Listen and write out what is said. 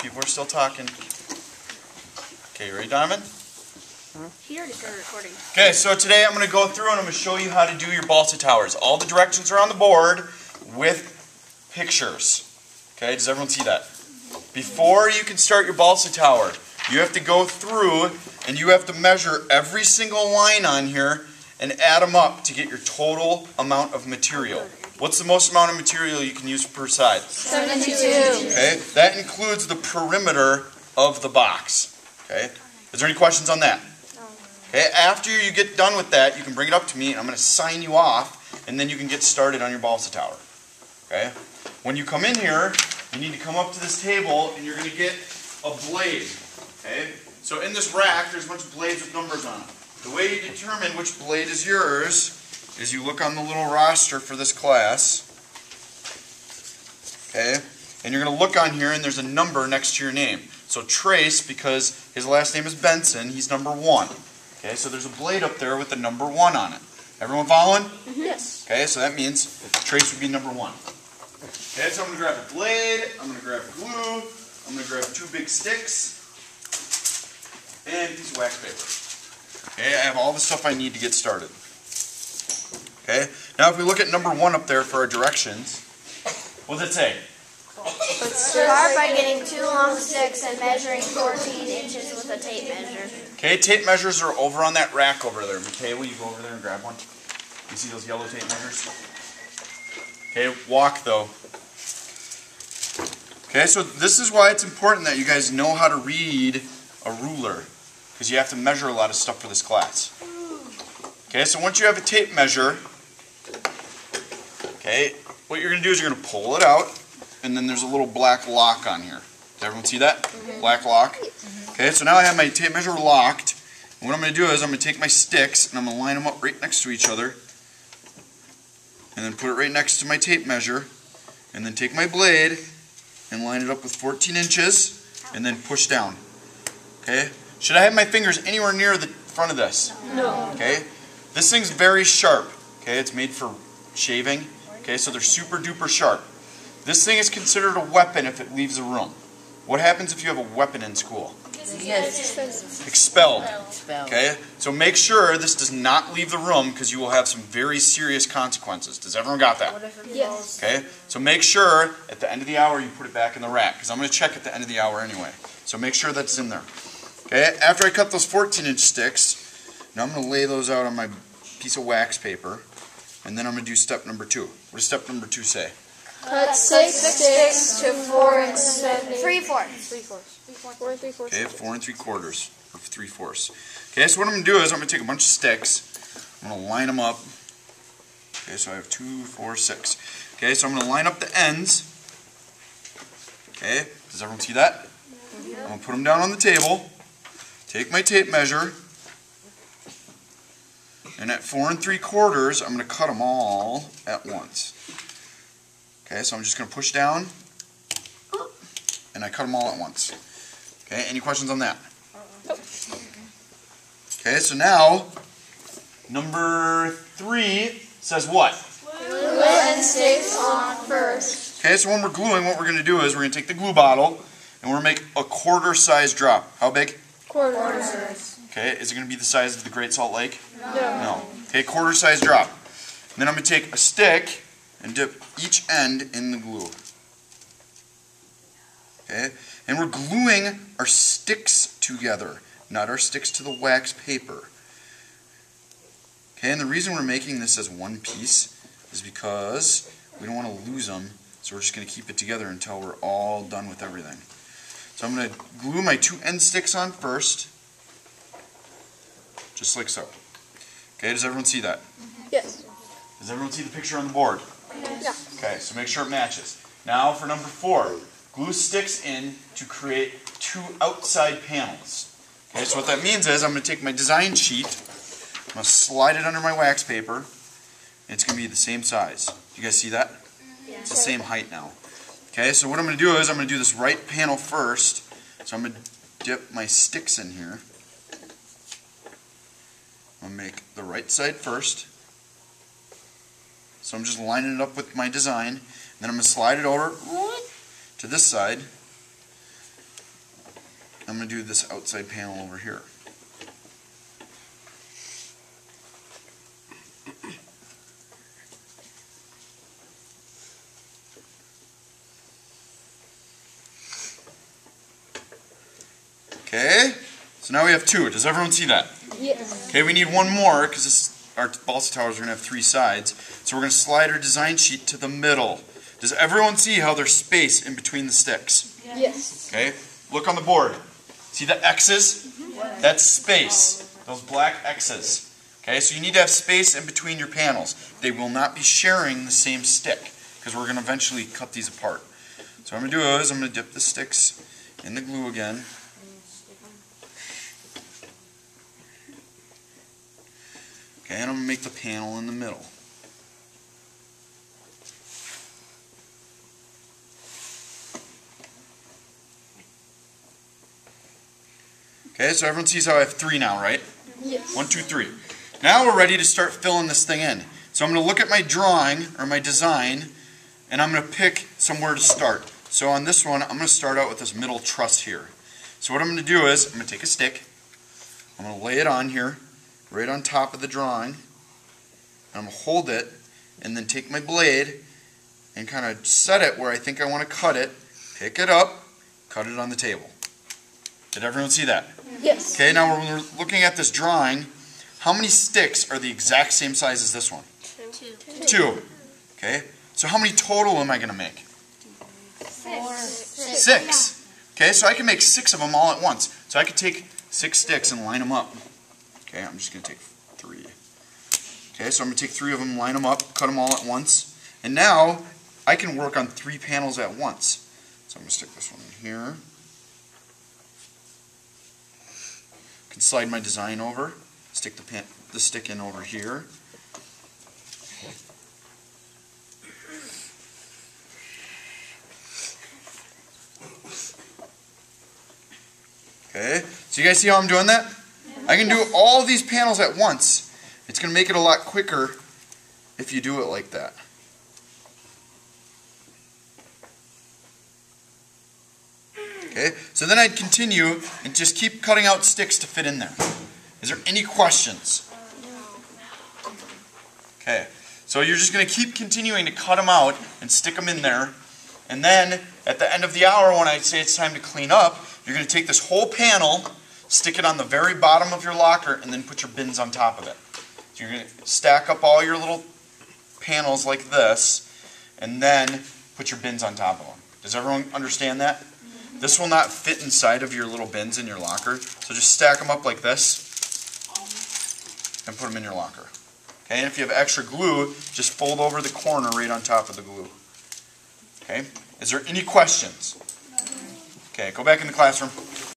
People are still talking. Okay, you ready, Donovan? He already started recording. Okay, so today I'm going to go through and I'm going to show you how to do your balsa towers. All the directions are on the board with pictures. Okay, does everyone see that? Before you can start your balsa tower, you have to go through and you have to measure every single line on here and add them up to get your total amount of material. What's the most amount of material you can use per side? 72. Okay, that includes the perimeter of the box. Okay, is there any questions on that? Okay, after you get done with that, you can bring it up to me and I'm going to sign you off and then you can get started on your balsa tower. Okay, when you come in here, you need to come up to this table and you're going to get a blade. Okay, so in this rack, there's a bunch of blades with numbers on them. The way you determine which blade is yours is you look on the little roster for this class. Okay, and you're going to look on here and there's a number next to your name. So Trace, because his last name is Benson, he's number 1. Okay, so there's a blade up there with the number 1 on it. Everyone following? Yes. Okay, so that means Trace would be number 1. Okay, so I'm going to grab a blade, I'm going to grab glue, I'm going to grab 2 big sticks, and a piece of wax paper. Okay, I have all the stuff I need to get started. Okay, now if we look at number 1 up there for our directions, what does it say? Start by getting 2 long sticks and measuring 14 inches with a tape measure. Okay, tape measures are over on that rack over there. McKay, will you go over there and grab one? You see those yellow tape measures? Okay, walk though. Okay, so this is why it's important that you guys know how to read a ruler, because you have to measure a lot of stuff for this class. Okay, so once you have a tape measure, okay, what you're going to do is you're going to pull it out, and then there's a little black lock on here. Does everyone see that? Black lock? Okay, so now I have my tape measure locked, and what I'm going to do is I'm going to take my sticks, and I'm going to line them up right next to each other, and then put it right next to my tape measure, and then take my blade, and line it up with 14 inches, and then push down. Okay? Should I have my fingers anywhere near the front of this? No. Okay? This thing's very sharp. Okay? It's made for shaving. Okay? So they're super duper sharp. This thing is considered a weapon if it leaves a room. What happens if you have a weapon in school? Expelled. Okay? So make sure this does not leave the room because you will have some very serious consequences. Does everyone got that? Yes. Okay? So make sure at the end of the hour you put it back in the rack because I'm going to check at the end of the hour anyway. So make sure that's in there. Okay? After I cut those 14-inch sticks, now I'm going to lay those out on my piece of wax paper and then I'm going to do step number 2. What does step number 2 say? Cut 6 sticks to 4 and 3/4. 4 and 3/4. Okay, 4 3/4 or 3/4. Okay, so what I'm going to do is I'm going to take a bunch of sticks. I'm going to line them up. Okay, so I have 2, 4, 6. Okay, so I'm going to line up the ends. Okay, does everyone see that? I'm going to put them down on the table. Take my tape measure. And at 4 3/4, I'm going to cut them all at once. Okay, so I'm just going to push down. And I cut them all at once. Okay, any questions on that? Okay, so now, number 3 says what? Glue and sticks on first. Okay, so when we're gluing, what we're going to do is we're going to take the glue bottle and we're going to make a quarter-size drop. How big? Quarter size. Okay, is it going to be the size of the Great Salt Lake? No. No. Okay, quarter-size drop. And then I'm going to take a stick and dip each end in the glue. Okay, and we're gluing our sticks together, not our sticks to the wax paper. Okay, and the reason we're making this as one piece is because we don't want to lose them, so we're just going to keep it together until we're all done with everything. So I'm going to glue my 2 end sticks on first, just like so. Okay, does everyone see that? Yes. Does everyone see the picture on the board? Yeah. Okay, so make sure it matches. Now for number 4. Glue sticks in to create 2 outside panels. Okay, so what that means is I'm going to take my design sheet, I'm going to slide it under my wax paper, and it's going to be the same size. You guys see that? Yeah. It's the same height now. Okay, so what I'm going to do is I'm going to do this right panel first. So I'm going to dip my sticks in here. I'm going to make the right side first. So I'm just lining it up with my design. And then I'm going to slide it over to this side. I'm going to do this outside panel over here. Okay, so now we have 2. Does everyone see that? Yes. Okay, we need one more because our balsa towers are going to have 3 sides. So we're going to slide our design sheet to the middle. Does everyone see how there's space in between the sticks? Yes. Okay, look on the board. See the X's? That's space. Those black X's. Okay, so you need to have space in between your panels. They will not be sharing the same stick because we're going to eventually cut these apart. So what I'm going to do is I'm going to dip the sticks in the glue again. Okay, and I'm going to make the panel in the middle. Okay, so everyone sees how I have 3 now, right? Yes. 1, 2, 3. Now we're ready to start filling this thing in. So I'm going to look at my drawing, or my design, and I'm going to pick somewhere to start. So on this one, I'm going to start out with this middle truss here. So what I'm going to do is, I'm going to take a stick, I'm going to lay it on here, right on top of the drawing, and I'm going to hold it, and then take my blade, and kind of set it where I think I want to cut it, pick it up, cut it on the table. Did everyone see that? Yes. Okay, now when we're looking at this drawing, how many sticks are the exact same size as this one? 2. Okay, so how many total am I going to make? 6. Okay, so I can make 6 of them all at once. So I could take 6 sticks and line them up. Okay, I'm just going to take 3. Okay, so I'm going to take 3 of them, line them up, cut them all at once. And now I can work on 3 panels at once. So I'm going to stick this one in here. I can slide my design over, stick the stick in over here. Okay, so you guys see how I'm doing that? I can do all these panels at once. It's going to make it a lot quicker if you do it like that. Okay, so then I'd continue and just keep cutting out sticks to fit in there. Is there any questions? Okay, so you're just going to keep continuing to cut them out and stick them in there. And then at the end of the hour, when I say it's time to clean up, you're going to take this whole panel, stick it on the very bottom of your locker, and then put your bins on top of it. So you're going to stack up all your little panels like this, and then put your bins on top of them. Does everyone understand that? This will not fit inside of your little bins in your locker, so just stack them up like this and put them in your locker. Okay, and if you have extra glue, just fold over the corner right on top of the glue. Okay, is there any questions? Okay, go back in the classroom.